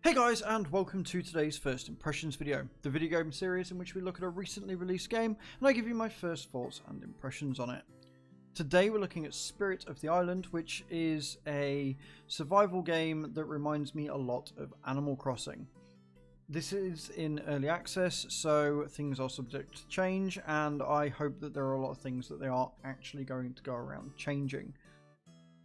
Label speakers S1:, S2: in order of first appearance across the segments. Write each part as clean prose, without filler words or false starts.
S1: Hey guys, and welcome to today's First Impressions video, the video game series in which we look at a recently released game and I give you my first thoughts and impressions on it. Today we're looking at Spirit of the Island, which is a survival game that reminds me a lot of Animal Crossing. This is in early access, so things are subject to change, and I hope that there are a lot of things that they are actually going to go around changing.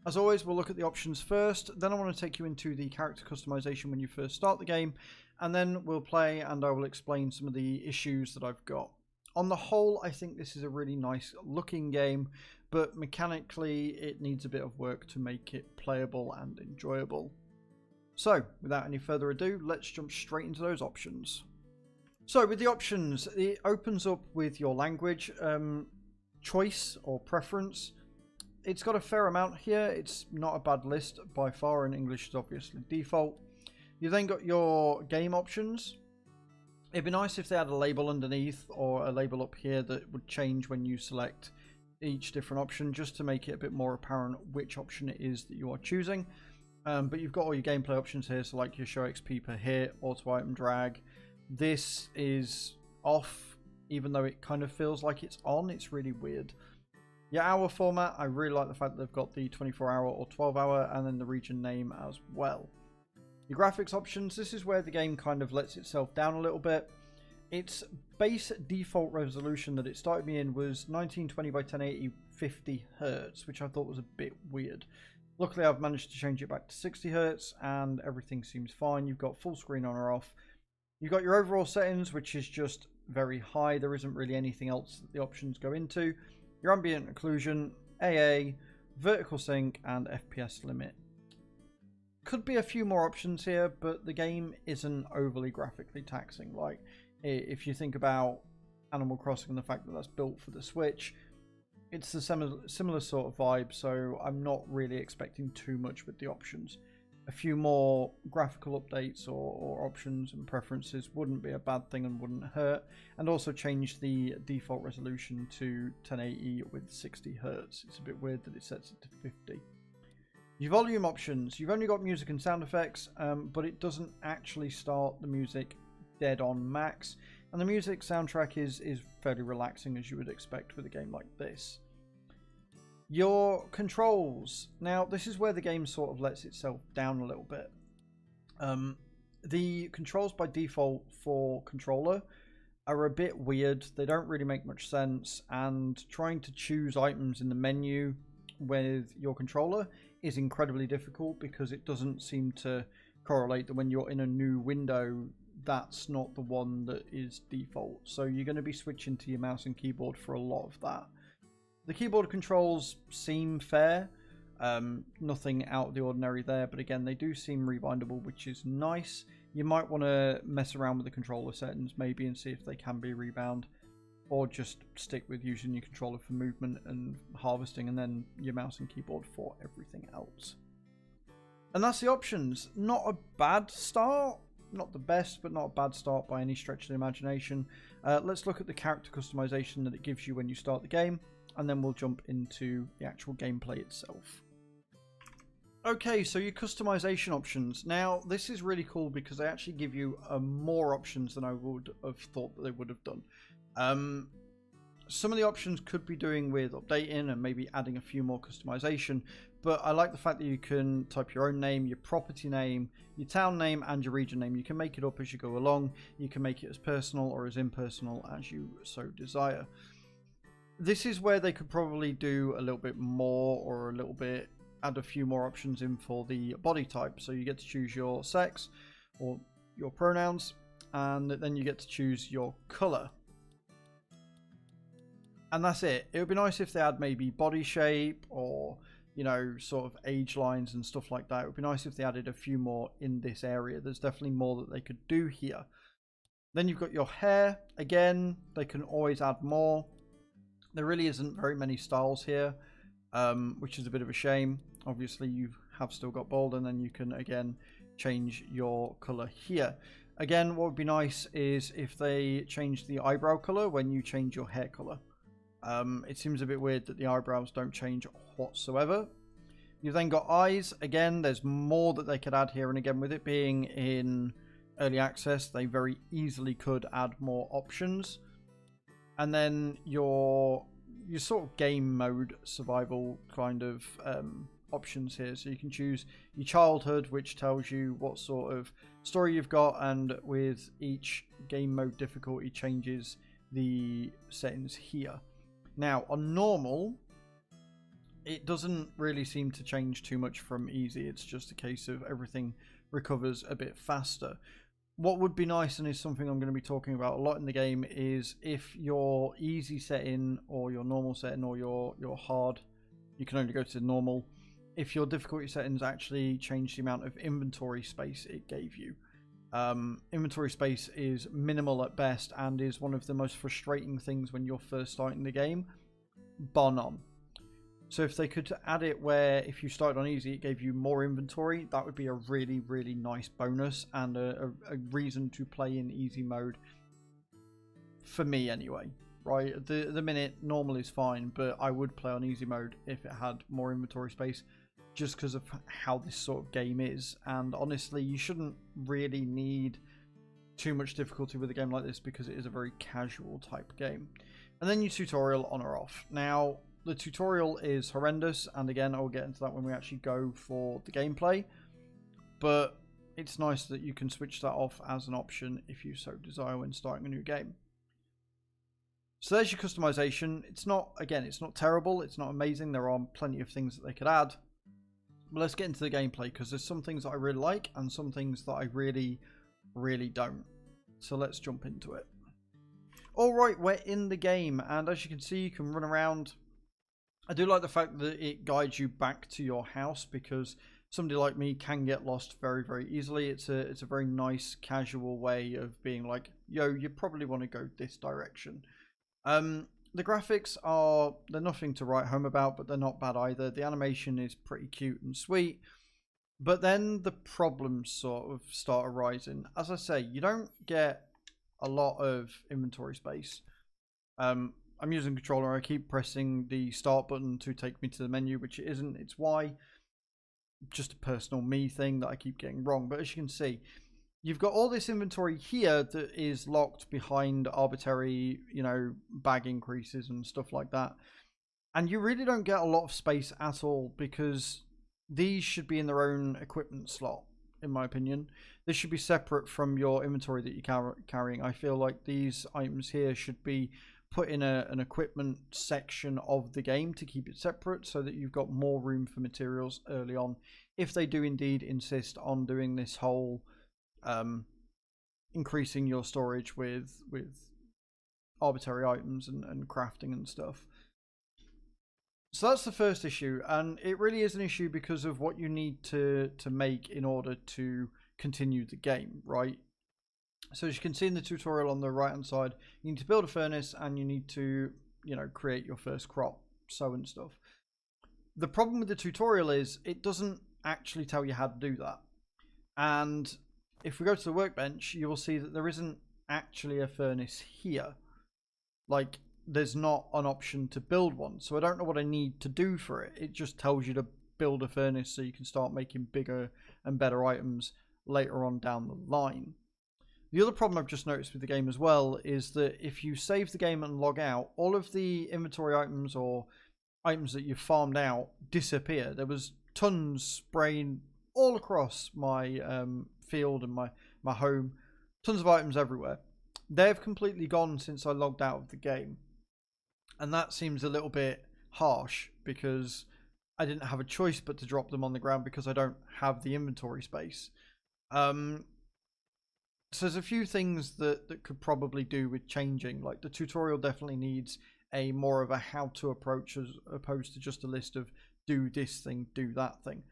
S1: As always, we'll look at the options first, then I want to take you into the character customization when you first start the game, and then we'll play and I will explain some of the issues that I've got. On the whole, I think this is a really nice looking game, but mechanically it needs a bit of work to make it playable and enjoyable. So, without any further ado, let's jump straight into those options. So, with the options, it opens up with your language choice or preference. It's got a fair amount here. It's not a bad list by far, and English is obviously default. You then got your game options. It'd be nice if they had a label underneath or a label up here that would change when you select each different option, just to make it a bit more apparent which option it is that you are choosing. But you've got all your gameplay options here, so like your show XP per hit, auto item drag. This is off, even though it kind of feels like it's on. It's really weird. Your hour format, I really like the fact that they've got the 24-hour or 12-hour and then the region name as well. Your graphics options, this is where the game kind of lets itself down a little bit. Its base default resolution that it started me in was 1920 by 1080 50 Hz, which I thought was a bit weird. Luckily, I've managed to change it back to 60 Hz and everything seems fine. You've got full screen on or off. You've got your overall settings, which is just very high. There isn't really anything else that the options go into. Your ambient occlusion, AA, vertical sync, and FPS limit. Could be a few more options here, but the game isn't overly graphically taxing. Like, if you think about Animal Crossing and the fact that that's built for the Switch, it's a similar sort of vibe, so I'm not really expecting too much with the options. A few more graphical updates or options and preferences wouldn't be a bad thing and wouldn't hurt. And also change the default resolution to 1080 with 60 Hz. It's a bit weird that it sets it to 50. Your volume options, you've only got music and sound effects, but it doesn't actually start the music dead on max. And the music soundtrack is fairly relaxing, as you would expect with a game like this. Your controls. Now, this is where the game sort of lets itself down a little bit. The controls by default for controller are a bit weird. They don't really make much sense, and trying to choose items in the menu with your controller is incredibly difficult because it doesn't seem to correlate that when you're in a new window, that's not the one that is default. So you're going to be switching to your mouse and keyboard for a lot of that. The keyboard controls seem fair, nothing out of the ordinary there, but again, they do seem rewindable, which is nice. You might want to mess around with the controller settings maybe and see if they can be rebound, or just stick with using your controller for movement and harvesting and then your mouse and keyboard for everything else. And that's the options. Not a bad start, not the best, but not a bad start by any stretch of the imagination. Let's look at the character customization that it gives you when you start the game, and then we'll jump into the actual gameplay itself. Okay, so your customization options. Now, this is really cool because they actually give you more options than I would have thought that they would have done. Some of the options could be doing with updating and maybe adding a few more customization, but I like the fact that you can type your own name, your property name, your town name, and your region name. You can make it up as you go along. You can make it as personal or as impersonal as you so desire. This is where they could probably do a little bit more, or add a few more options in for the body type. So you get to choose your sex or your pronouns, and then you get to choose your color. And that's it. It would be nice if they had maybe body shape or, you know, sort of age lines and stuff like that. It would be nice if they added a few more in this area. There's definitely more that they could do here. Then you've got your hair. Again, they can always add more. There really isn't very many styles here, which is a bit of a shame. Obviously, you have still got bold, and then you can, again, change your color here. Again, what would be nice is if they change the eyebrow color when you change your hair color. It seems a bit weird that the eyebrows don't change whatsoever. You've then got eyes. Again, there's more that they could add here, and again, with it being in early access, they very easily could add more options. And then your sort of game mode survival kind of options here. So you can choose your childhood, which tells you what sort of story you've got, and with each game mode difficulty changes the settings here. Now on normal, it doesn't really seem to change too much from easy. It's just a case of everything recovers a bit faster. What would be nice, and is something I'm going to be talking about a lot in the game, is if your easy setting or your normal setting or your hard, you can only go to normal. If your difficulty settings actually change the amount of inventory space it gave you. Inventory space is minimal at best and is one of the most frustrating things when you're first starting the game, bar none. So if they could add it where if you started on easy it gave you more inventory, that would be a really, really nice bonus and a reason to play in easy mode. For me anyway, right? At the minute, normal is fine, but I would play on easy mode if it had more inventory space, just because of how this sort of game is. And honestly, you shouldn't really need too much difficulty with a game like this because it is a very casual type game. And then your tutorial on or off. Now, the tutorial is horrendous, and again, I'll get into that when we actually go for the gameplay. But it's nice that you can switch that off as an option if you so desire when starting a new game. So there's your customization. It's not, again, it's not terrible. It's not amazing. There are plenty of things that they could add. But let's get into the gameplay, because there's some things that I really like and some things that I really, really don't. So let's jump into it. Alright, we're in the game, and as you can see, you can run around. I do like the fact that it guides you back to your house, because somebody like me can get lost very, very easily. It's a very nice, casual way of being like, yo, you probably want to go this direction. The graphics they're nothing to write home about, but they're not bad either. The animation is pretty cute and sweet. But then the problems sort of start arising. As I say, you don't get a lot of inventory space. I'm using a controller. I keep pressing the start button to take me to the menu, which it isn't. It's Y. Just a personal me thing that I keep getting wrong. But as you can see, you've got all this inventory here that is locked behind arbitrary, bag increases and stuff like that. And you really don't get a lot of space at all, because these should be in their own equipment slot, in my opinion. This should be separate from your inventory that you're carrying. I feel like these items here should be put in an equipment section of the game to keep it separate, so that you've got more room for materials early on, if they do indeed insist on doing this whole increasing your storage with arbitrary items and crafting and stuff. So that's the first issue, and it really is an issue because of what you need to make in order to continue the game, right? So as you can see in the tutorial on the right hand side, you need to build a furnace and you need to, create your first crop, sow and stuff. The problem with the tutorial is it doesn't actually tell you how to do that. And if we go to the workbench, you will see that there isn't actually a furnace here. Like, there's not an option to build one. So I don't know what I need to do for it. It just tells you to build a furnace so you can start making bigger and better items later on down the line. The other problem I've just noticed with the game as well is that if you save the game and log out, all of the inventory items or items that you've farmed out disappear. There was tons spraying all across my field and my home. Tons of items everywhere. They've completely gone since I logged out of the game. And that seems a little bit harsh, because I didn't have a choice but to drop them on the ground because I don't have the inventory space. So there's a few things that could probably do with changing. Like, the tutorial definitely needs a more of a how-to approach as opposed to just a list of do this thing, do that thing.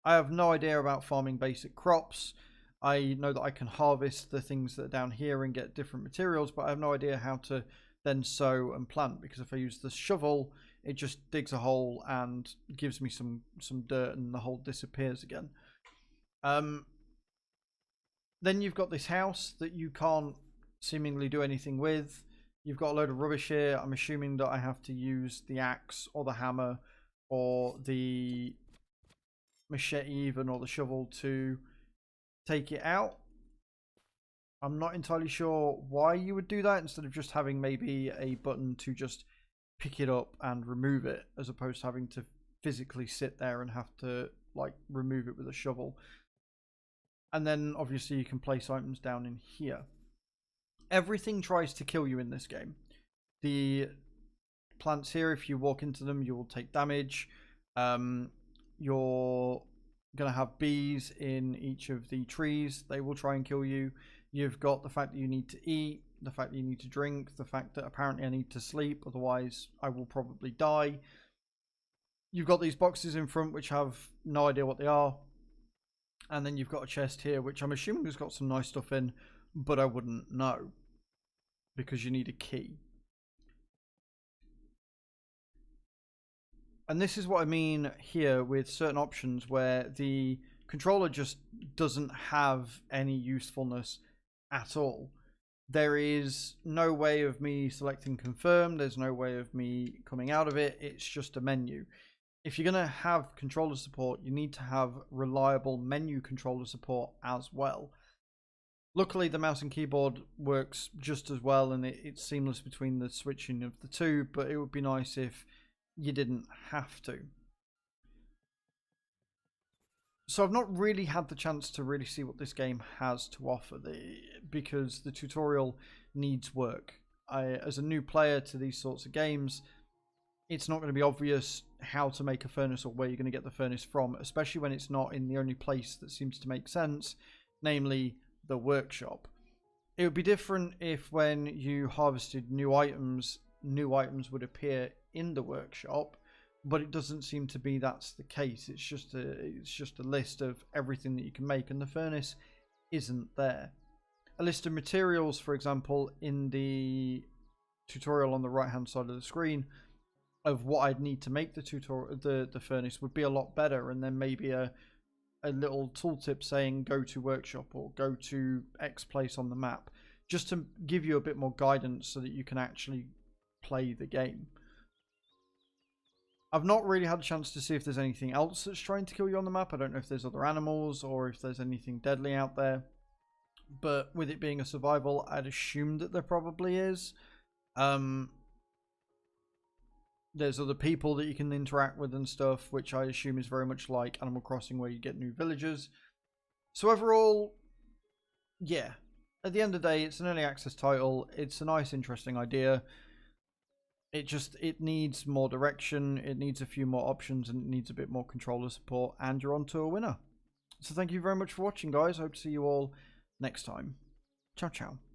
S1: I have no idea about farming basic crops. I know that I can harvest the things that are down here and get different materials, but I have no idea how to then sow and plant, because if I use the shovel, it just digs a hole and gives me some dirt and the hole disappears again. Then you've got this house that you can't seemingly do anything with. You've got a load of rubbish here. I'm assuming that I have to use the axe or the hammer or the machete even, or the shovel to take it out. I'm not entirely sure why you would do that instead of just having maybe a button to just pick it up and remove it, as opposed to having to physically sit there and have to like remove it with a shovel. And then obviously you can place items down in here. Everything tries to kill you in this game. The plants here, if you walk into them, you will take damage. You're going to have bees in each of the trees. They will try and kill you. You've got the fact that you need to eat, the fact that you need to drink, the fact that apparently I need to sleep, otherwise I will probably die. You've got these boxes in front which have no idea what they are. And then you've got a chest here, which I'm assuming has got some nice stuff in, but I wouldn't know because you need a key. And this is what I mean here with certain options where the controller just doesn't have any usefulness at all. There is no way of me selecting confirm. There's no way of me coming out of it. It's just a menu. If you're going to have controller support, you need to have reliable menu controller support as well. Luckily, the mouse and keyboard works just as well, and it's seamless between the switching of the two, but it would be nice if you didn't have to. So I've not really had the chance to really see what this game has to offer, because the tutorial needs work. As a new player to these sorts of games, it's not going to be obvious how to make a furnace or where you're going to get the furnace from, especially when it's not in the only place that seems to make sense, namely the workshop. It would be different if when you harvested new items would appear in the workshop, but it doesn't seem to be that's the case. It's just a list of everything that you can make, and the furnace isn't there. A list of materials, for example, in the tutorial on the right hand side of the screen of what I'd need to make the furnace would be a lot better, and then maybe a little tooltip saying go to workshop or go to X place on the map, just to give you a bit more guidance so that you can actually play the game. I've not really had a chance to see if there's anything else that's trying to kill you on the map. I don't know if there's other animals or if there's anything deadly out there, but with it being a survival, I'd assume that there probably is. There's other people that you can interact with and stuff, which I assume is very much like Animal Crossing, where you get new villagers. So overall, yeah, at the end of the day, it's an early access title. It's a nice, interesting idea. It needs more direction, it needs a few more options, and it needs a bit more controller support, and you're on to a winner. So thank you very much for watching, guys. I hope to see you all next time. Ciao, ciao.